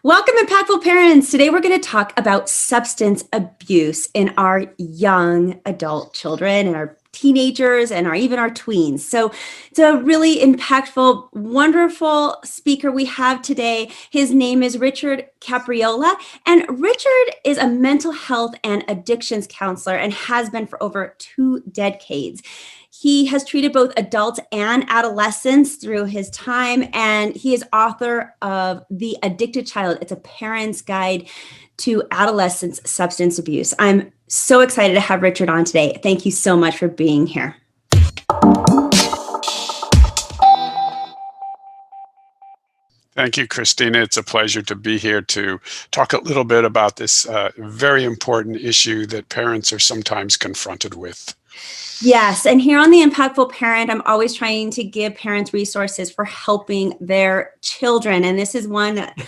Welcome, impactful parents. Today we're going to talk about substance abuse in our young adult children and our teenagers and even our tweens. So it's a really impactful, wonderful speaker we have today. His name is Richard Capriola, and Richard is a mental health and addictions counselor and has been for over 2 decades. He has treated both adults and adolescents through his time, and he is author of The Addicted Child. It's a parent's guide to adolescents' substance abuse. I'm so excited to have Richard on today. Thank you so much for being here. Thank you, Christina. It's a pleasure to be here to talk a little bit about this very important issue that parents are sometimes confronted with. Yes, and here on The Impactful Parent, I'm always trying to give parents resources for helping their children. And this is one that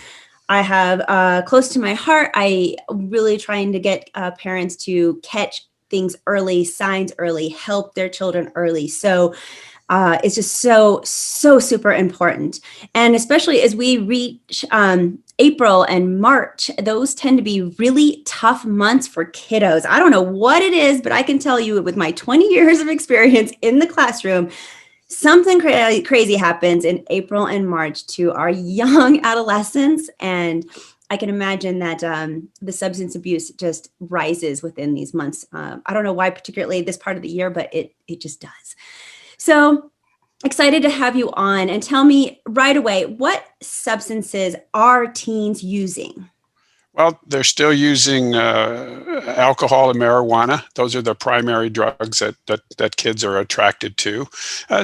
I have close to my heart. I really trying to get parents to catch things early, signs early, help their children early. So it's just so super important. And especially as we reach April and March, those tend to be really tough months for kiddos. I don't know what it is, but I can tell you with my 20 years of experience in the classroom, something crazy happens in April and March to our young adolescents. And I can imagine that the substance abuse just rises within these months. I don't know why, particularly this part of the year, but it just does. So excited to have you on, and tell me right away, what substances are teens using? Well, they're still using alcohol and marijuana. Those are the primary drugs that kids are attracted to.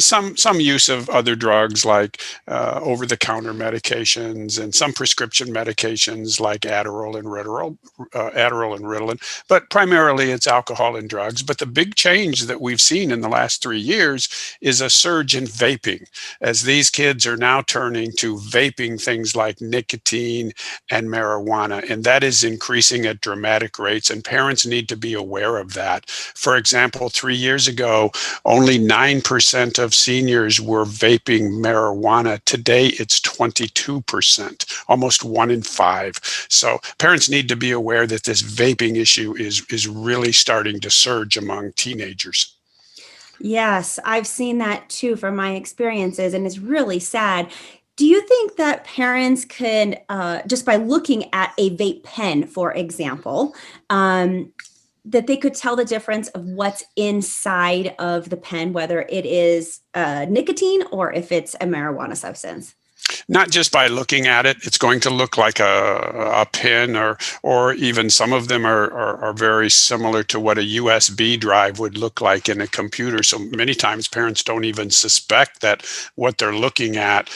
Some use of other drugs like over-the-counter medications and some prescription medications like Adderall and Ritalin. But primarily, it's alcohol and drugs. But the big change that we've seen in the last 3 years is a surge in vaping, as these kids are now turning to vaping things like nicotine and marijuana. And that is increasing at dramatic rates, and parents need to be aware of that. For example, 3 years ago, only 9% of seniors were vaping marijuana. Today, it's 22%, almost 1 in 5. So parents need to be aware that this vaping issue is really starting to surge among teenagers. Yes, I've seen that too from my experiences, and it's really sad. Do you think that parents could, just by looking at a vape pen, for example, that they could tell the difference of what's inside of the pen, whether it is nicotine or if it's a marijuana substance? Not just by looking at it, it's going to look like a pin, or even some of them are very similar to what a USB drive would look like in a computer. So many times parents don't even suspect that what they're looking at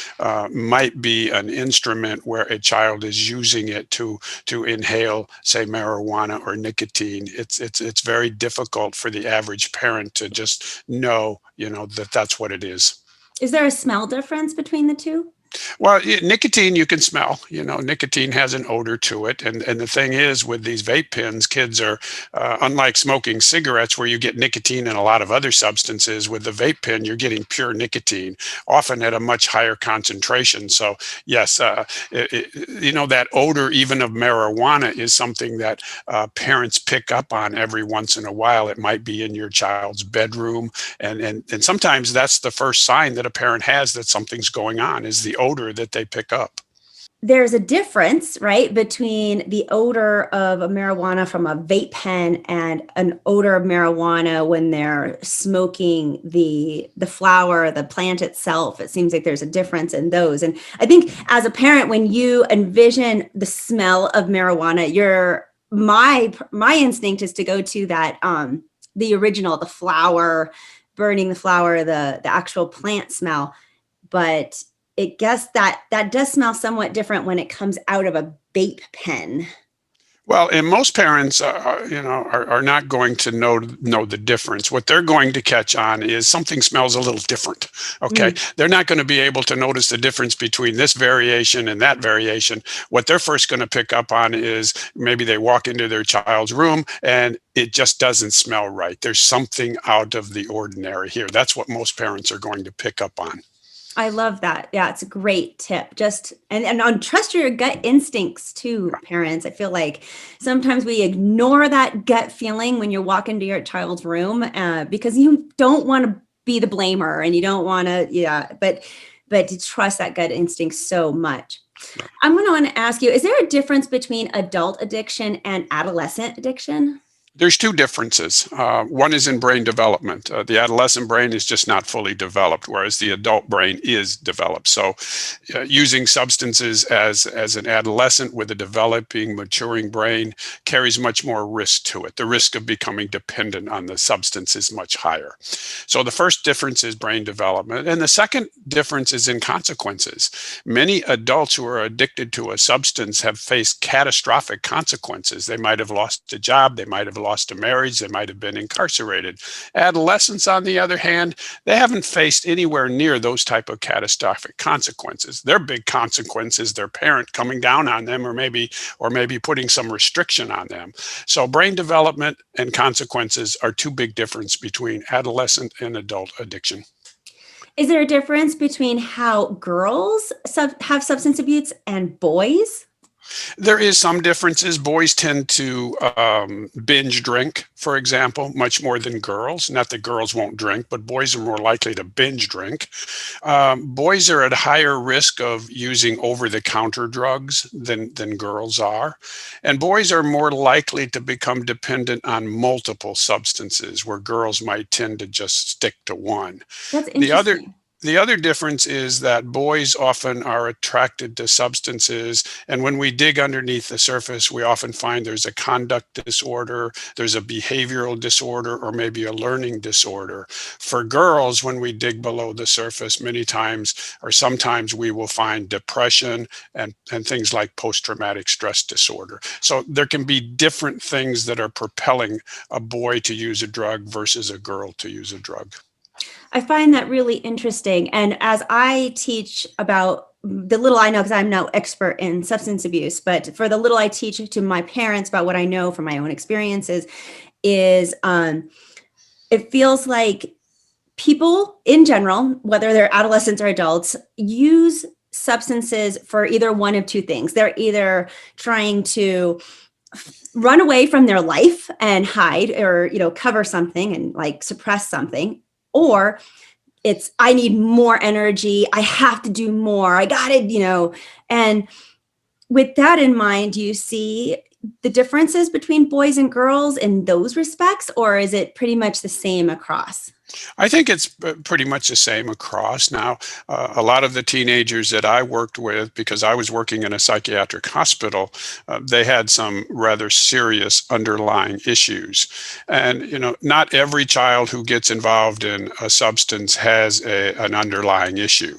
might be an instrument where a child is using it to inhale, say, marijuana or nicotine. It's very difficult for the average parent to just know, that that's what it is. Is there a smell difference between the two? Well, nicotine you can smell. Nicotine has an odor to it, and the thing is, with these vape pens, kids are unlike smoking cigarettes, where you get nicotine and a lot of other substances. With the vape pen, you're getting pure nicotine, often at a much higher concentration. So, yes, that odor even of marijuana is something that parents pick up on every once in a while. It might be in your child's bedroom, and sometimes that's the first sign that a parent has that something's going on, is the odor that they pick up. There's a difference, right, between the odor of a marijuana from a vape pen and an odor of marijuana when they're smoking the flower, the plant itself. It seems like there's a difference in those. And I think as a parent, when you envision the smell of marijuana, my instinct is to go to that the original, the flower, burning the flower, the actual plant smell. But it guess that does smell somewhat different when it comes out of a vape pen. Well, and most parents are not going to know the difference. What they're going to catch on is something smells a little different. Okay, Mm. they're not going to be able to notice the difference between this variation and that variation. What they're first going to pick up on is maybe they walk into their child's room and it just doesn't smell right. There's something out of the ordinary here. That's what most parents are going to pick up on. I love that. Yeah, it's a great tip. Just and on trust your gut instincts too, parents. I feel like sometimes we ignore that gut feeling when you walk into your child's room because you don't want to be the blamer and you don't want to, yeah, but to trust that gut instinct so much. I'm going to want to ask you, is there a difference between adult addiction and adolescent addiction? There's two differences. One is in brain development. The adolescent brain is just not fully developed, whereas the adult brain is developed. So, using substances as an adolescent with a developing, maturing brain carries much more risk to it. The risk of becoming dependent on the substance is much higher. So, the first difference is brain development, and the second difference is in consequences. Many adults who are addicted to a substance have faced catastrophic consequences. They might have lost a job, they might have lost a marriage, they might have been incarcerated. Adolescents, on the other hand, they haven't faced anywhere near those type of catastrophic consequences. Their big consequence is their parent coming down on them, or maybe putting some restriction on them. So brain development and consequences are two big differences between adolescent and adult addiction. Is there a difference between how girls have substance abuse and boys? There is some differences. Boys tend to binge drink, for example, much more than girls. Not that girls won't drink, but boys are more likely to binge drink. Boys are at higher risk of using over-the-counter drugs than girls are. And boys are more likely to become dependent on multiple substances, where girls might tend to just stick to one. That's The other interesting. the other difference is that boys often are attracted to substances, and when we dig underneath the surface, we often find there's a conduct disorder, there's a behavioral disorder, or maybe a learning disorder. For girls, when we dig below the surface, many times or sometimes we will find depression and things like post-traumatic stress disorder. So there can be different things that are propelling a boy to use a drug versus a girl to use a drug. I find that really interesting. And as I teach about the little I know, because I'm no expert in substance abuse, but for the little I teach to my parents about what I know from my own experiences, is it feels like people in general, whether they're adolescents or adults, use substances for either one of two things. They're either trying to run away from their life and hide or cover something and like suppress something, or it's I need more energy, I have to do more, I gotta, and with that in mind, do you see the differences between boys and girls in those respects, or is it pretty much the same across? I think it's pretty much the same across. Now, a lot of the teenagers that I worked with, because I was working in a psychiatric hospital, they had some rather serious underlying issues. And, not every child who gets involved in a substance has an underlying issue.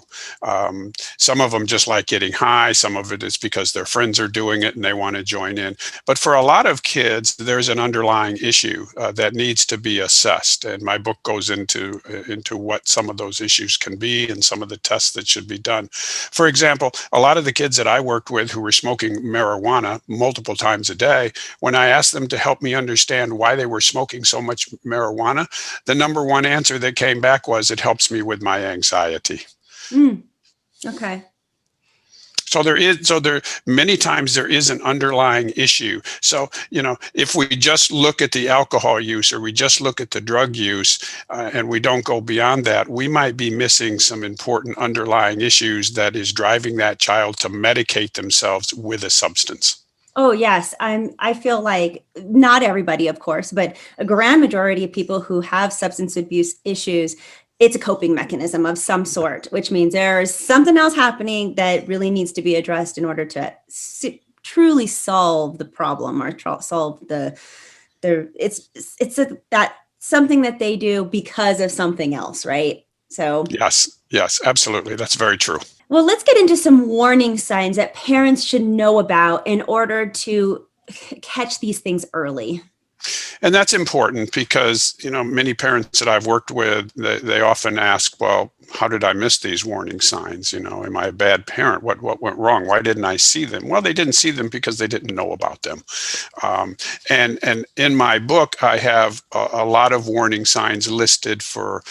Some of them just like getting high. Some of it is because their friends are doing it and they want to join in. But for a lot of kids, there's an underlying issue that needs to be assessed. And my book goes into what some of those issues can be and some of the tests that should be done. For example, a lot of the kids that I worked with who were smoking marijuana multiple times a day, when I asked them to help me understand why they were smoking so much marijuana, the number one answer that came back was, "It helps me with my anxiety." Mm, okay. So there many times there is an underlying issue. So, if we just look at the alcohol use or we just look at the drug use and we don't go beyond that, we might be missing some important underlying issues that is driving that child to medicate themselves with a substance. Oh yes, I feel like not everybody, of course, but a grand majority of people who have substance abuse issues, it's a coping mechanism of some sort, which means there's something else happening that really needs to be addressed in order to truly solve the problem or solve that something that they do because of something else, right? So, Yes, yes, absolutely. That's very true. well, let's get into some warning signs that parents should know about in order to catch these things early. And that's important because, many parents that I've worked with, they often ask, well, how did I miss these warning signs? Am I a bad parent? What went wrong? Why didn't I see them? Well, they didn't see them because they didn't know about them. Um, and in my book, I have a lot of warning signs listed for,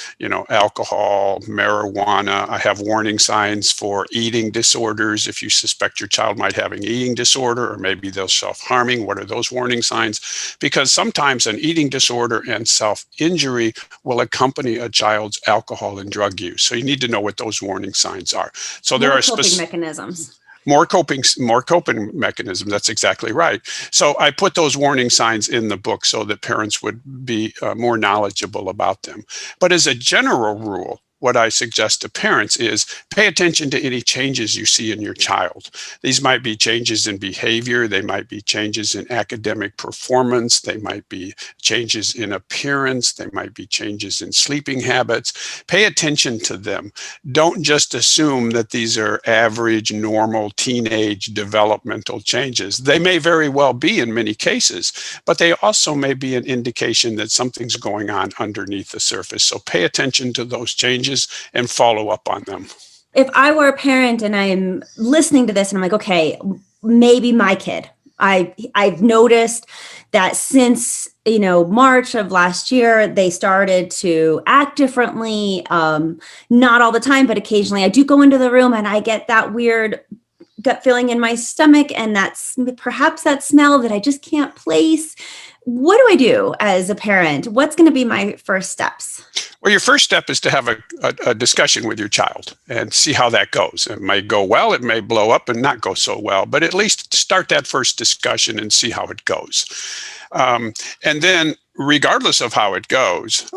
alcohol, marijuana. I have warning signs for eating disorders. If you suspect your child might have an eating disorder, or maybe they're self-harming, what are those warning signs? Because sometimes an eating disorder and self-injury will accompany a child's alcohol and drug use. So you need to know what those warning signs are. So there More are coping mechanisms. more coping mechanisms. That's exactly right. So I put those warning signs in the book so that parents would be more knowledgeable about them. But as a general rule, what I suggest to parents is pay attention to any changes you see in your child. These might be changes in behavior. They might be changes in academic performance. They might be changes in appearance. They might be changes in sleeping habits. Pay attention to them. Don't just assume that these are average, normal, teenage developmental changes. They may very well be in many cases, but they also may be an indication that something's going on underneath the surface. So pay attention to those changes and follow up on them. If I were a parent and I'm listening to this and I'm like, okay, maybe my kid, I've noticed that since March of last year they started to act differently. Not all the time, but occasionally I do go into the room and I get that weird gut feeling in my stomach, and that's perhaps that smell that I just can't place. What do I do as a parent? What's going to be my first steps? Well, your first step is to have a discussion with your child and see how that goes. It may go well, it may blow up and not go so well, but at least start that first discussion and see how it goes. And then, regardless of how it goes,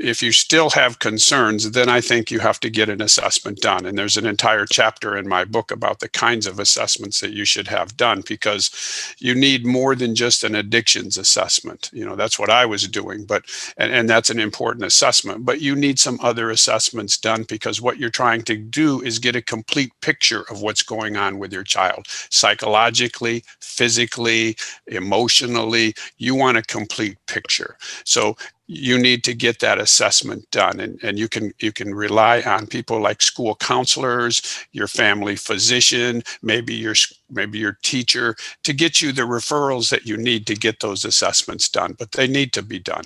if you still have concerns, then I think you have to get an assessment done. And there's an entire chapter in my book about the kinds of assessments that you should have done, because you need more than just an addictions assessment. That's what I was doing, and that's an important assessment. But you need some other assessments done, because what you're trying to do is get a complete picture of what's going on with your child, psychologically, physically, emotionally. You want a complete picture. So you need to get that assessment done, and you can rely on people like school counselors, your family physician, maybe your teacher, to get you the referrals that you need to get those assessments done, but they need to be done.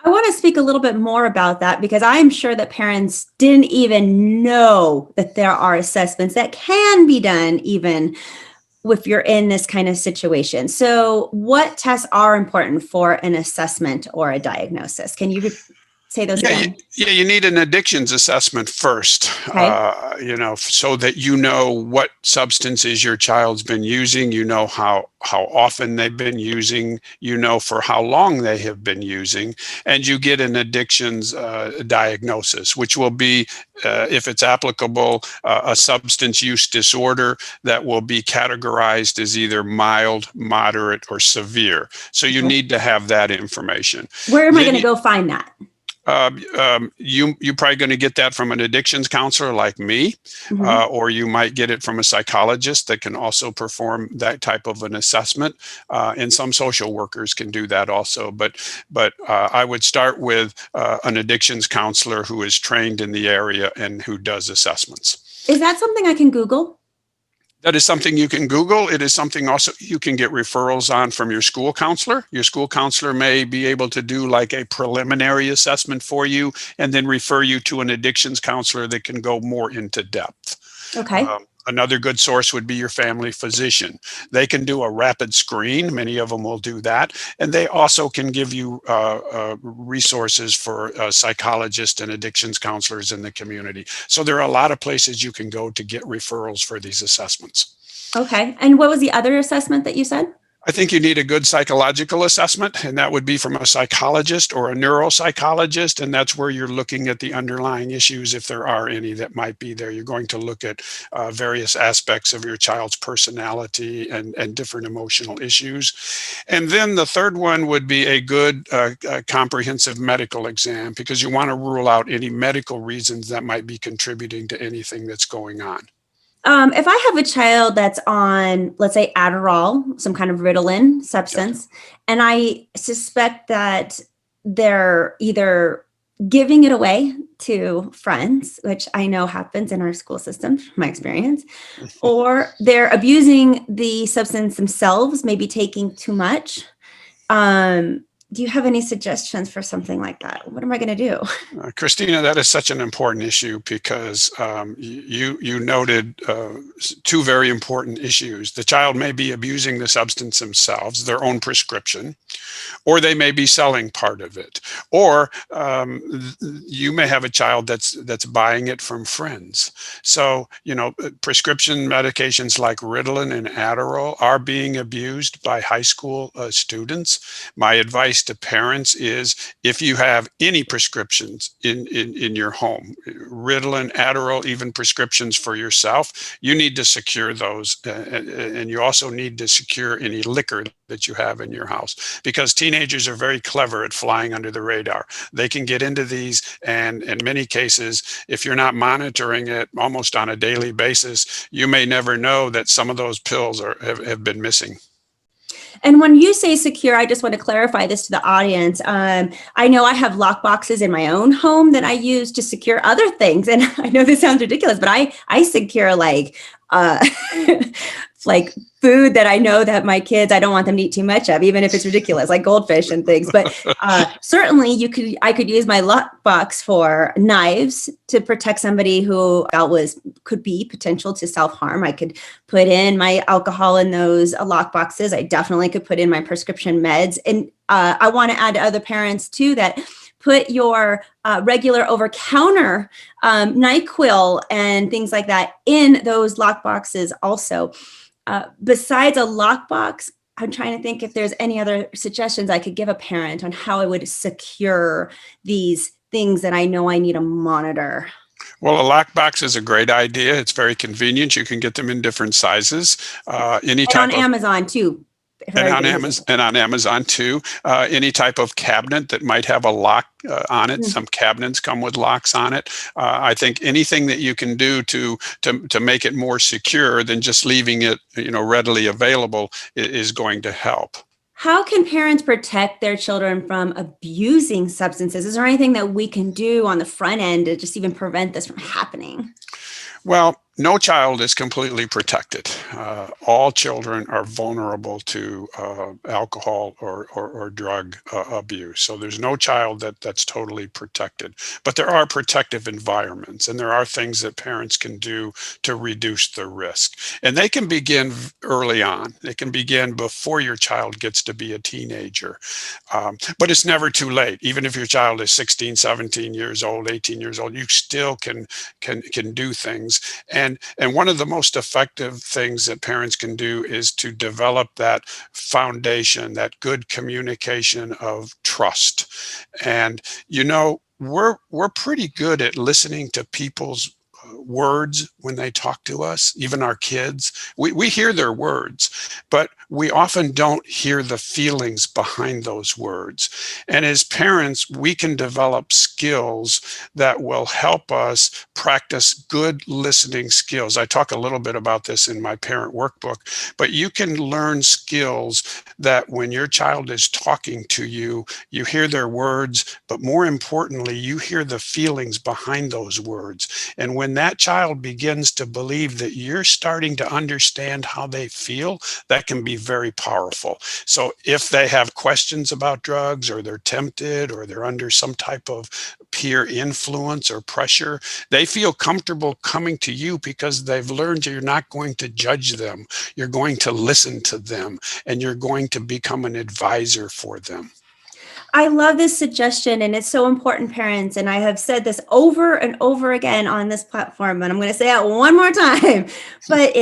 I want to speak a little bit more about that, because I'm sure that parents didn't even know that there are assessments that can be done even if you're in this kind of situation. So what tests are important for an assessment or a diagnosis? Can you say those Yeah, again? you need an addictions assessment first, Okay. so that you know what substances your child's been using, how often they've been using, for how long they have been using, and you get an addictions diagnosis, which will be, if it's applicable, a substance use disorder that will be categorized as either mild, moderate, or severe. So you Okay. need to have that information. Where am I Then going to go find that? You're probably going to get that from an addictions counselor like me, Mhm. or you might get it from a psychologist that can also perform that type of an assessment. And some social workers can do that also. But I would start with an addictions counselor who is trained in the area and who does assessments. Is that something I can Google? That is something you can Google. It is something also you can get referrals on from your school counselor. Your school counselor may be able to do like a preliminary assessment for you and then refer you to an addictions counselor that can go more into depth. Okay. Another good source would be your family physician. They can do a rapid screen. Many of them will do that. And they also can give you resources for psychologists and addictions counselors in the community. So there are a lot of places you can go to get referrals for these assessments. Okay. And what was the other assessment that you said? I think you need a good psychological assessment, and that would be from a psychologist or a neuropsychologist. And that's where you're looking at the underlying issues, if there are any that might be there. You're going to look at various aspects of your child's personality and different emotional issues. And then the third one would be a good comprehensive medical exam, because you want to rule out any medical reasons that might be contributing to anything that's going on. If I have a child that's on, let's say, Adderall, some kind of Ritalin Yeah. substance, and I suspect that they're either giving it away to friends, which I know happens in our school system, from my experience, or they're abusing the substance themselves, maybe taking too much. Do you have any suggestions for something like that? What am I going to do? Christina, that is such an important issue because you noted two very important issues. The child may be abusing the substance themselves, their own prescription, or they may be selling part of it, or you may have a child that's buying it from friends. So prescription medications like Ritalin and Adderall are being abused by high school students. My advice to parents is, if you have any prescriptions in your home, Ritalin, Adderall, even prescriptions for yourself, you need to secure those, and you also need to secure any liquor that you have in your house, because teenagers are very clever at flying under the radar. They can get into these, and in many cases, if you're not monitoring it almost on a daily basis, you may never know that some of those pills have been missing. And when you say secure, I just want to clarify this to the audience. I know I have lock boxes in my own home that I use to secure other things. And I know this sounds ridiculous, but I secure uh, like food that I know that my kids, I don't want them to eat too much of, even if it's ridiculous, like goldfish and things. But certainly I could use my lockbox for knives to protect somebody who could be potential to self-harm. I could put in my alcohol in those lock boxes. I definitely could put in my prescription meds. And I want to add to other parents too that put your regular over-counter NyQuil and things like that in those lock boxes also. Besides a lockbox, I'm trying to think if there's any other suggestions I could give a parent on how I would secure these things that I know I need to monitor. Well, a lockbox is a great idea. It's very convenient. You can get them in different sizes. Any And on type of Amazon too, for everybody who's listening. And on Amazon too. Any type of cabinet that might have a lock on it. Mm. Some cabinets come with locks on it. I think anything that you can do to make it more secure than just leaving it, readily available, is going to help. How can parents protect their children from abusing substances? Is there anything that we can do on the front end to just even prevent this from happening? Well, no child is completely protected. All children are vulnerable to alcohol or drug abuse. So there's no child that's totally protected. But there are protective environments, and there are things that parents can do to reduce the risk. And they can begin early on. They can begin before your child gets to be a teenager. But it's never too late. Even if your child is 16, 17 years old, 18 years old, you still can do things. And one of the most effective things that parents can do is to develop that foundation, that good communication of trust. And we're pretty good at listening to people's words when they talk to us, even our kids. We hear their words, but we often don't hear the feelings behind those words. And as parents, we can develop skills that will help us practice good listening skills. I talk a little bit about this in my parent workbook, but you can learn skills that when your child is talking to you, you hear their words, but more importantly, you hear the feelings behind those words. And when that child begins to believe that you're starting to understand how they feel, that can be very powerful. So if they have questions about drugs, or they're tempted, or they're under some type of peer influence or pressure, they feel comfortable coming to you because they've learned you're not going to judge them. You're going to listen to them, and you're going to become an advisor for them. I love this suggestion, and it's so important, parents. And I have said this over and over again on this platform, and I'm going to say it one more time. But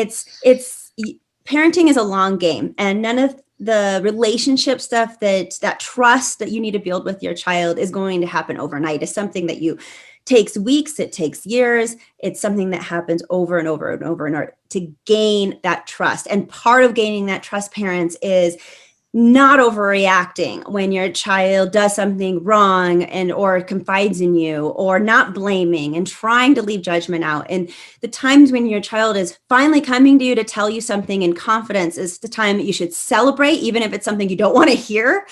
parenting is a long game, and none of the relationship stuff, that trust that you need to build with your child, is going to happen overnight. It's something that takes weeks, it takes years. It's something that happens over and over and over in order to gain that trust. And part of gaining that trust, parents, is not overreacting when your child does something wrong and or confides in you, or not blaming and trying to leave judgment out. And the times when your child is finally coming to you to tell you something in confidence is the time that you should celebrate, even if it's something you don't want to hear.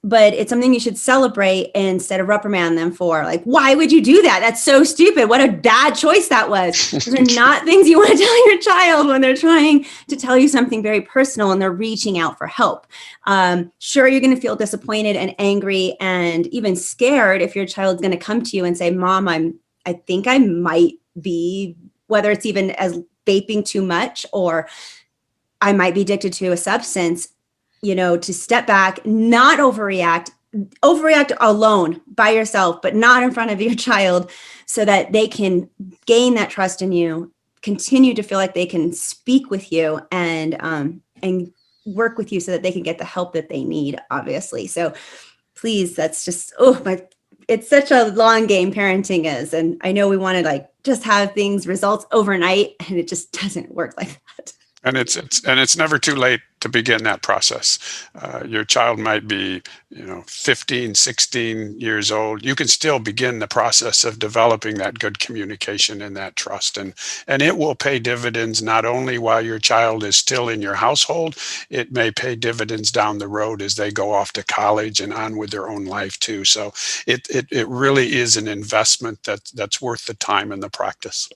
But it's something you should celebrate instead of reprimand them for. Like, why would you do that? That's so stupid. What a bad choice that was. Those are not things you want to tell your child when they're trying to tell you something very personal and they're reaching out for help. Sure, you're going to feel disappointed and angry and even scared if your child's going to come to you and say, Mom, I think I might be, whether it's even as vaping too much or I might be addicted to a substance. To step back, not overreact alone by yourself, but not in front of your child, so that they can gain that trust in you, continue to feel like they can speak with you and work with you so that they can get the help that they need, obviously. So please, that's just, it's such a long game parenting is. And I know we want to just have results overnight, and it just doesn't work like that. And it's never too late to begin that process. Your child might be, 15, 16 years old. You can still begin the process of developing that good communication and that trust. And it will pay dividends not only while your child is still in your household, it may pay dividends down the road as they go off to college and on with their own life too. So it really is an investment that's worth the time and the practice.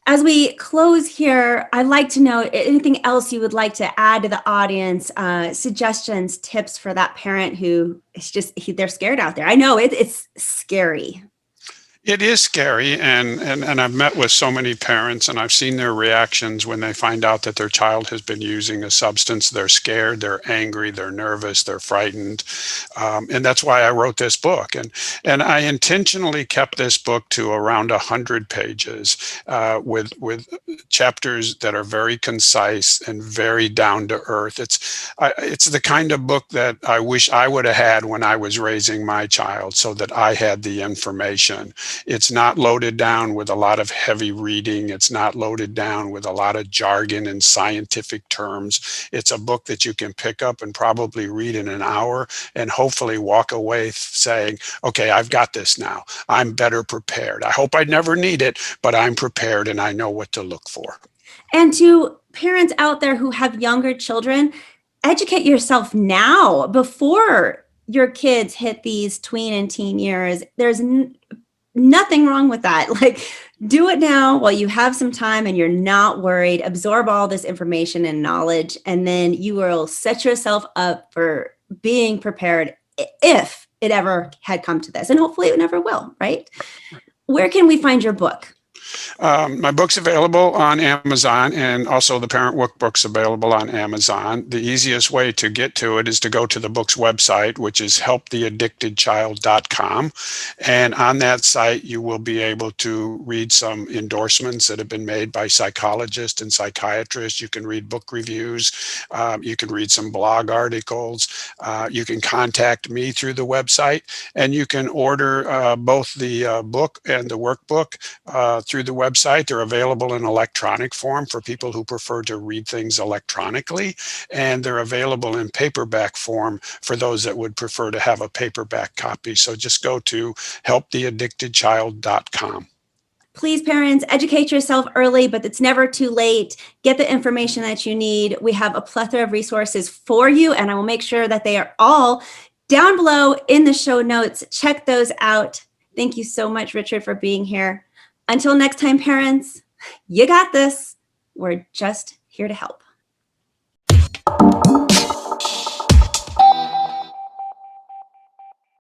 As we close here, I'd like to know anything else you would like to add to the audience, suggestions, tips for that parent who is they're scared out there. I know it's scary. It is scary, and I've met with so many parents, and I've seen their reactions when they find out that their child has been using a substance. They're scared, they're angry, they're nervous, they're frightened, and that's why I wrote this book. And I intentionally kept this book to around 100 pages, with chapters that are very concise and very down to earth. It's the kind of book that I wish I would have had when I was raising my child, so that I had the information. It's not loaded down with a lot of heavy reading. It's not loaded down with a lot of jargon and scientific terms. It's a book that you can pick up and probably read in an hour and hopefully walk away saying, okay, I've got this now. I'm better prepared. I hope I never need it, but I'm prepared and I know what to look for. And to parents out there who have younger children, educate yourself now before your kids hit these tween and teen years. There's nothing wrong with that. Do it now while you have some time and you're not worried. Absorb all this information and knowledge, and then you will set yourself up for being prepared if it ever had come to this. And hopefully it never will, right? Where can we find your book? My book's available on Amazon, and also the parent workbook's available on Amazon. The easiest way to get to it is to go to the book's website, which is helptheaddictedchild.com. And on that site, you will be able to read some endorsements that have been made by psychologists and psychiatrists. You can read book reviews. You can read some blog articles. You can contact me through the website, and you can order both the book and the workbook through the website. They're available in electronic form for people who prefer to read things electronically, and they're available in paperback form for those that would prefer to have a paperback copy. So just go to helptheaddictedchild.com. Please, parents, educate yourself early, but it's never too late. Get the information that you need. We have a plethora of resources for you, and I will make sure that they are all down below in the show notes. Check those out. Thank you so much, Richard, for being here. Until next time, parents, you got this. We're just here to help.